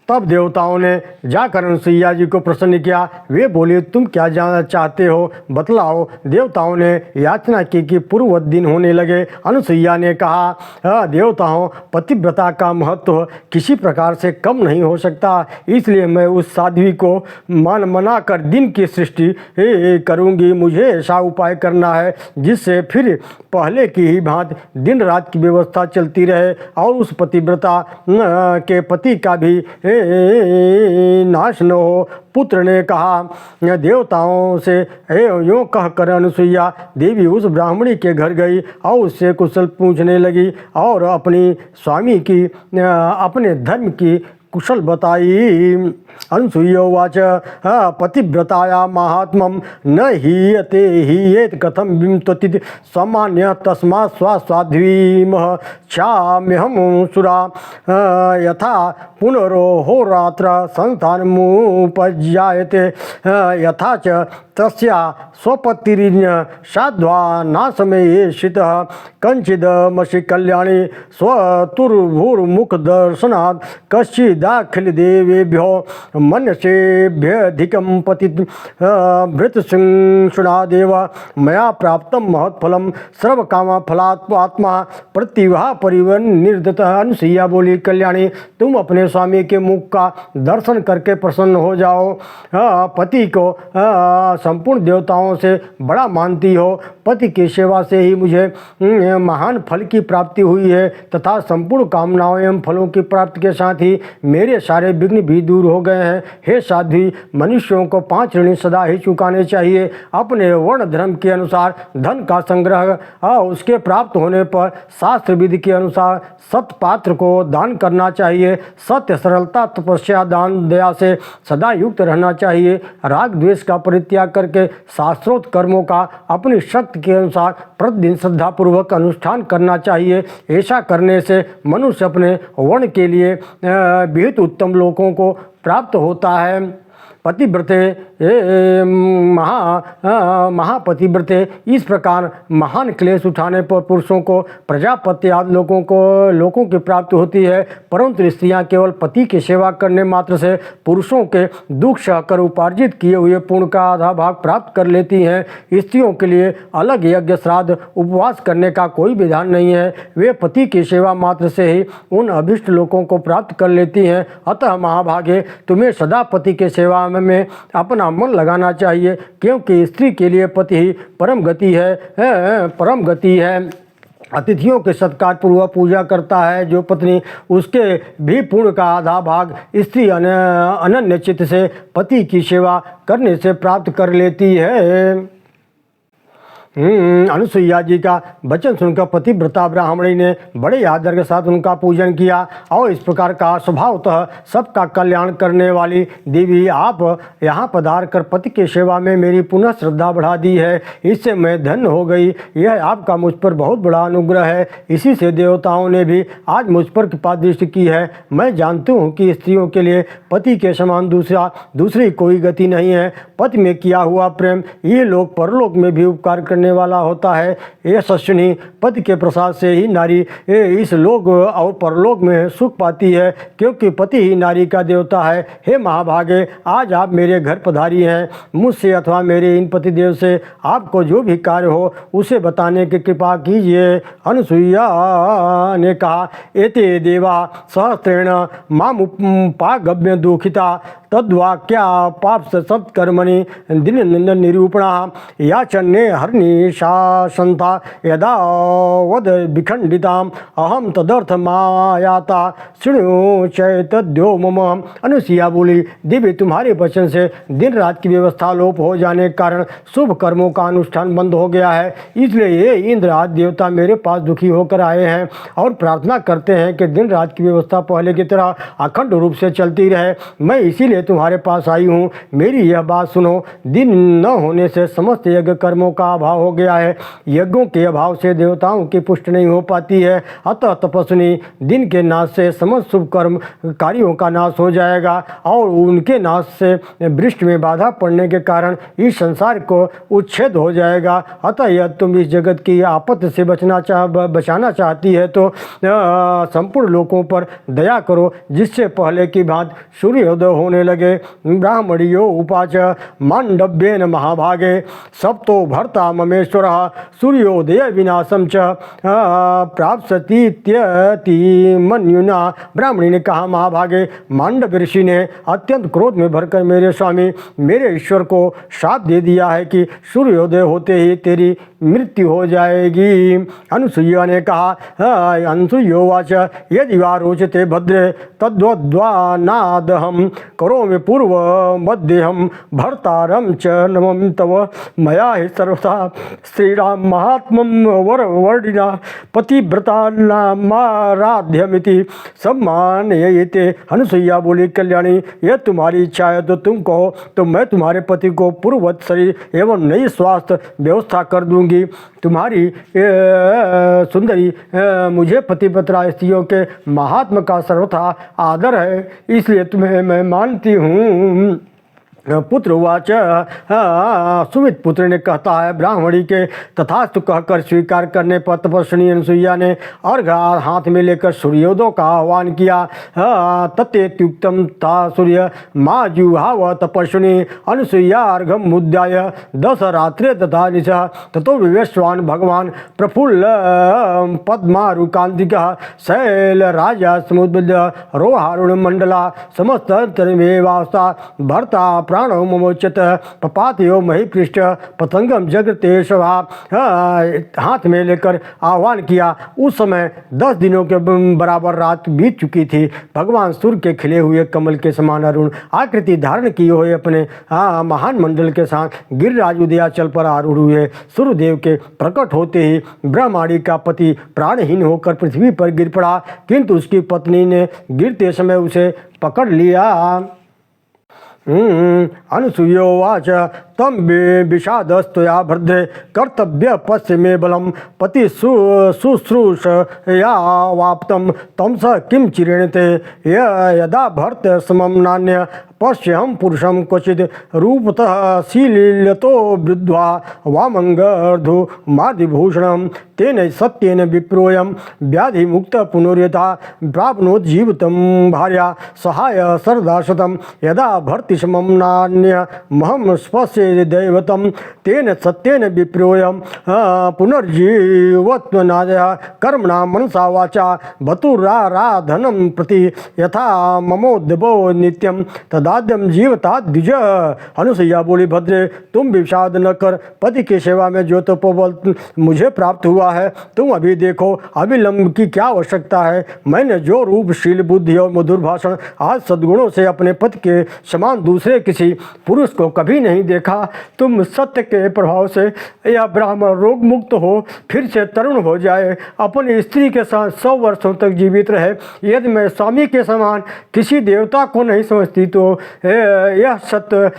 तब देवताओं ने जाकर अनुसुईया जी को प्रसन्न किया। वे बोले, तुम क्या जानना चाहते हो, बतलाओ। देवताओं ने याचना की कि पूर्व दिन होने लगे। अनुसुईया ने कहा, देवताओं, पतिव्रता का महत्व किसी प्रकार से कम नहीं हो सकता, इसलिए मैं उस साध्वी को मना कर दिन की सृष्टि करूंगी। मुझे ऐसा उपाय करना है जिससे फिर पहले की ही भांति दिन रात की व्यवस्था चलती रहे और उस पतिव्रता के पति का भी नाश न हो। पुत्र ने कहा, देवताओं से यूँ कहकर अनुसुईया देवी उस ब्राह्मणी के घर गई और उससे कुशल पूछने लगी और अपनी स्वामी की अपने धर्म की कुशल बताई। अनुसूयोवाच, पतिव्रताया महात्मम न हीयते हीयेत कथम विंतति सामान्य तस्मा स्वाध्वीमः चाम्यहं सुरा यथा पुनरोहोरात्र संस्थानमुपज्जायते यथा च तस्या स्वपतिरिन्य साध्वा नासमयेषितः कंचिदमसि कल्याणी स्वतुर्भुर्मुखदर्शनात् कश्चिदाखिलदेवेभ्यो मन्यसेभ्यधिकं पति भृतसिंशुनादेव मया प्राप्तं महत्फलं सर्वकामफलात्मा प्रतिभा परिवर्निर्दतः। अनुसुईया बोली, कल्याणी, तुम अपने स्वामी के मुख का दर्शन करके प्रसन्न हो जाओ। पति को संपूर्ण देवताओं से बड़ा मानती हो। पति की सेवा से ही मुझे महान फल की प्राप्ति हुई है तथा संपूर्ण कामनाओं एवं फलों की प्राप्ति के साथ ही मेरे सारे विघ्न भी दूर हो गए हैं। हे साध्वी, मनुष्यों को 5 ऋण सदा ही चुकाने चाहिए। अपने वर्ण धर्म के अनुसार धन का संग्रह और उसके प्राप्त होने पर शास्त्र विधि के अनुसार सत्पात्र को दान करना चाहिए। सत्य, सरलता, तपस्या, दान, दया से सदा युक्त रहना चाहिए। राग द्वेष का परित्याग करके शास्त्रोक्त कर्मों का अपनी शक्ति के अनुसार प्रतिदिन श्रद्धापूर्वक अनुष्ठान करना चाहिए। ऐसा करने से मनुष्य अपने वर्ण के लिए विहित उत्तम लोकों को प्राप्त होता है। पतिव्रते महापतिव्रते इस प्रकार महान क्लेश उठाने पर पुरुषों को प्रजापति आदि लोगों की प्राप्ति होती है, परंतु स्त्रियां केवल पति की सेवा करने मात्र से पुरुषों के दुख सहकर उपार्जित किए हुए पुण्य का आधा भाग प्राप्त कर लेती हैं। स्त्रियों के लिए अलग यज्ञ, श्राद्ध, उपवास करने का कोई विधान नहीं है। वे पति की सेवा मात्र से ही उन अभिष्ट लोगों को प्राप्त कर लेती हैं। अतः महाभागे, तुम्हें सदा पति के सेवा में अपना मन लगाना चाहिए, क्योंकि स्त्री के लिए पति ही परम गति है। अतिथियों के सत्कार पूर्वक पूजा करता है जो पत्नी, उसके भी पुण्य का आधा भाग स्त्री अनन्य चित्त से पति की सेवा करने से प्राप्त कर लेती है। अनुसुईया जी का वचन सुनकर पतिव्रता ब्राह्मणी ने बड़े आदर के साथ उनका पूजन किया और इस प्रकार का स्वभावतः सबका कल्याण करने वाली देवी, आप यहाँ पधार कर पति की सेवा में मेरी पुनः श्रद्धा बढ़ा दी है। इससे मैं धन्य हो गई। यह आपका मुझ पर बहुत बड़ा अनुग्रह है। इसी से देवताओं ने भी आज मुझ पर कृपा दृष्टि की है। मैं जानती हूँ कि स्त्रियों के लिए पति के समान दूसरी कोई गति नहीं है। पति में किया हुआ प्रेम ये लोक परलोक में भी उपकार करने वाला होता है। ये सस्विनी, पति के प्रसाद से ही नारी इस लोक और परलोक में सुख पाती है, क्योंकि पति ही नारी का देवता है। हे महाभागे, आज आप मेरे घर पधारी हैं। मुझसे अथवा मेरे इन पतिदेव से आपको जो भी कार्य हो उसे बताने की कृपा कीजिए। अनुसुईया ने कहा, एते देवा सहस्रेण मामुपागम्य दुखिता तद्वाक्या पाप सत्कर्मणि दिन निरूपणा याचन्ये हर्निशासन्ता यदा वद विखंडिताम अहम तदर्थ मायाता शृणु चैतद्यो मम। अनुसुईया बोली, देवी, तुम्हारे वचन से दिन रात की व्यवस्था लोप हो जाने के कारण शुभ कर्मों का अनुष्ठान बंद हो गया है। इसलिए ये इंद्र आदि देवता मेरे पास दुखी होकर आए हैं और प्रार्थना करते हैं कि दिन रात की व्यवस्था पहले की तरह अखंड रूप से चलती रहे। मैं इसीलिए तुम्हारे पास आई हूँ। मेरी यह बात सुनो, दिन न होने से समस्त यज्ञ कर्मों का अभाव हो गया है। यज्ञों के अभाव से देवताओं की पुष्टि नहीं हो पाती है। अतः तपस्विनी, दिन के नाश से समस्त शुभ कर्म कार्यों का नाश हो जाएगा और उनके नाश से वृष्टि में बाधा पड़ने के कारण इस संसार को उच्छेद हो जाएगा। अतः यदि तुम इस जगत की आपत्ति से बचाना चाहती है तो संपूर्ण लोकों पर दया करो, जिससे पहले की भांति सूर्योदय होने लगे। ब्राह्मणियो उपाच मांडव्येन महाभागे सप्तो भर्ता ममेश्वर सूर्योदय विनाशम च प्राप्स्यतीत्यति मन्युना। ब्राह्मणी ने कहा, महाभागे, मांडव ऋषि ने अत्यंत क्रोध में भरकर मेरे स्वामी मेरे ईश्वर को शाप दे दिया है कि सूर्योदय होते ही तेरी मृत्यु हो जाएगी। अनुसुईया ने कहा, अनुसुईयोवाच यदि वा रोचते भद्रे तद्वद्वानादहं करोमि पूर्व मध्यहं भर्तारं च नमं तव मया हि सर्वथा श्रीराम महात्मं वर्णिना पतिव्रता नामाराध्यमिति सम्मानयते। अनुसुईया बोली, कल्याणी, यह तुम्हारी इच्छा है तो तुम कहो, तो मैं तुम्हारे पति को पूर्ववत शरीर एवं नई स्वास्थ्य व्यवस्था कर दूंगी। तुम्हारी सुंदरी मुझे पतिव्रता स्त्रियों के महात्मा का सर्वथा आदर है, इसलिए तुम्हें मैं मानती हूँ। पुत्रवाच सुमित पुत्र ने कहता है, ब्राह्मणी के तथास्तु कहकर स्वीकार करने पर तपस्विनी अनुसुईया ने अर्घ हाथ में लेकर सूर्योदय का आह्वान किया। तत्युक्तम था सूर्य माँ जुहाव तपस्विनी अनुसुईया अर्घम मुद्याय 10 रात्रे तथा निशा ततो विवेश्वान भगवान प्रफुल्ल पद्मारुकांतिकः शैल राजा समुद्र रोहारुण मंडला समस्त तमेवास्ता भर्ता प्राणो ममोच्यत पपातयो मही पृष्ठ पतंगम जगते शवा। हाथ में लेकर आह्वान किया। उस समय 10 दिनों के बराबर रात बीत चुकी थी। भगवान सूर्य के खिले हुए कमल के समान अरुण आकृति धारण किए हुए अपने महान मंडल के साथ गिरिराज उदयाचल पर आरूढ़ हुए। सूर्यदेव के प्रकट होते ही ब्रह्माणी का पति प्राणहीन होकर पृथ्वी पर गिर पड़ा, किंतु उसकी पत्नी ने गिरते समय उसे पकड़ लिया। अनुसूयोवाच तम विषादस्तया भद्रे कर्तव्य पश्य मे बलम पति शुश्रूष या वाप्तम तम स किम चिरेणते यदा भर्त समम नान्य पश्यहम पुरुषम क्वचिद रूपतः शीलीलतो वृद्ध्वा वामंगर्धु मादिभूषणम तेन सत्येन विप्रोयम व्याधि मुक्त पुनर्यथा प्राप्नोत जीवितम भार्या सहाय सरदाशतम यदा भर्ति समम नान्य महम स्पश्य दैवतम तेन सत्येन विप्रोयम पुनर्जीवत्वनादय कर्मणा मनसा वाचा बतुराराधनम प्रति यथा ममोद्भवो नित्यम तदाद्यम जीवता द्विज। अनुसुईया बोली, भद्रे, तुम विषाद न कर, पति की सेवा में जो तपोबल मुझे प्राप्त हुआ है तुम अभी देखो, अविलंब की क्या आवश्यकता है। मैंने जो रूप, शील, बुद्धि और मधुर भाषण आज सद्गुणों से अपने पति के समान दूसरे किसी पुरुष को कभी नहीं देखा। तुम सत्य के प्रभाव से यह ब्राह्मण रोग मुक्त हो, फिर से तरुण हो जाए, अपनी स्त्री के साथ 100 वर्षों तक जीवित रहे। यदि मैं स्वामी के समान किसी देवता को नहीं समझती तो यह सत्य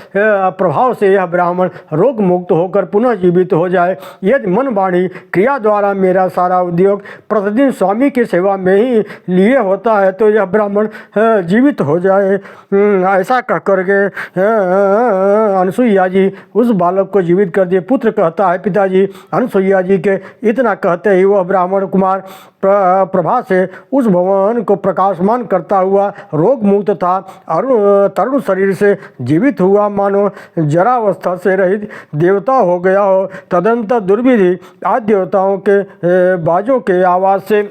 प्रभाव से यह ब्राह्मण रोग मुक्त होकर पुनः जीवित हो जाए। यदि मन वाणी क्रिया द्वारा मेरा सारा उद्योग प्रतिदिन स्वामी की सेवा में ही लिए होता है तो यह ब्राह्मण जीवित हो जाए। ऐसा कह करके अनुसुईया जी उस बालक को जीवित कर दिए। पुत्र कहता है, पिताजी, अनुसुईया जी के इतना कहते ही वह ब्राह्मण कुमार प्रभा से उस भवन को प्रकाशमान करता हुआ रोग मुक्त था, तरुण शरीर से जीवित हुआ, मानो जरावस्था से रहित देवता हो गया हो। तदंतर दुर्विधि आदि देवताओं के बाजों के आवाज़ से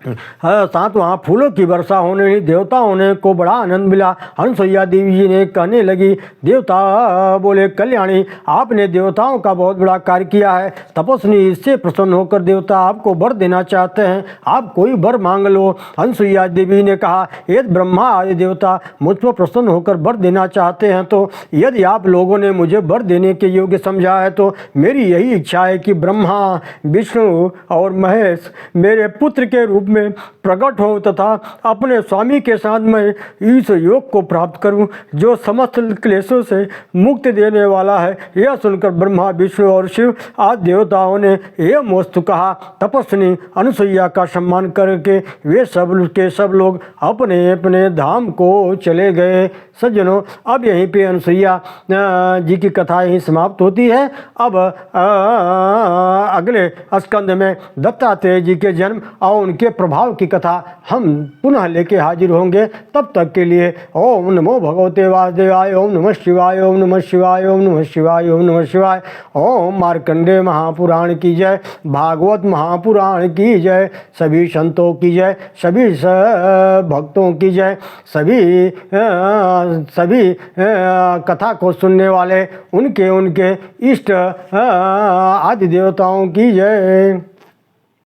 साथ वहाँ फूलों की वर्षा होने लगी। देवताओं ने को बड़ा आनंद मिला। अनुसुईया देवी जी ने कहने लगी, देवता बोले, कल्याणी, आपने देवताओं का बहुत बड़ा कार्य किया है। तपस्वी इससे प्रसन्न होकर देवता आपको वर देना चाहते हैं, आप कोई वर मांग लो। अनुसुईया देवी ने कहा, यदि ब्रह्मा आदि देवता मुझ पर प्रसन्न होकर वर देना चाहते हैं तो यदि आप लोगों ने मुझे वर देने के योग्य समझा है तो मेरी यही इच्छा है कि ब्रह्मा, विष्णु और महेश मेरे पुत्र के रूप में प्रकट हो तथा अपने स्वामी के साथ मैं इस योग को प्राप्त करूं जो समस्त क्लेशों से मुक्ति देने वाला है। यह सुनकर ब्रह्मा, विष्णु और शिव आदि देवताओं ने एवं वस्तु कहा। तपस्विनी अनुसुईया का सम्मान करके वे सब के सब लोग अपने अपने धाम को चले गए। सज्जनों, अब यहीं पे अनुसुईया जी की कथा यहीं समाप्त होती है। अब अगले स्कंद में दत्तात्रेय जी के जन्म और उनके प्रभाव की कथा हम पुनः लेके हाजिर होंगे। तब तक के लिए ओम नमो भगवते वासुदेवाय, ओम नमः शिवाय, ओम नमः शिवाय, ओम नमः शिवाय, ओम नमः शिवाय। ओम मार्कंडेय महापुराण की जय, भागवत महापुराण की जय, सभी संतों की जय, सभी भक्तों की जय, सभी कथा को सुनने वाले उनके इष्ट आदि देवताओं की जय।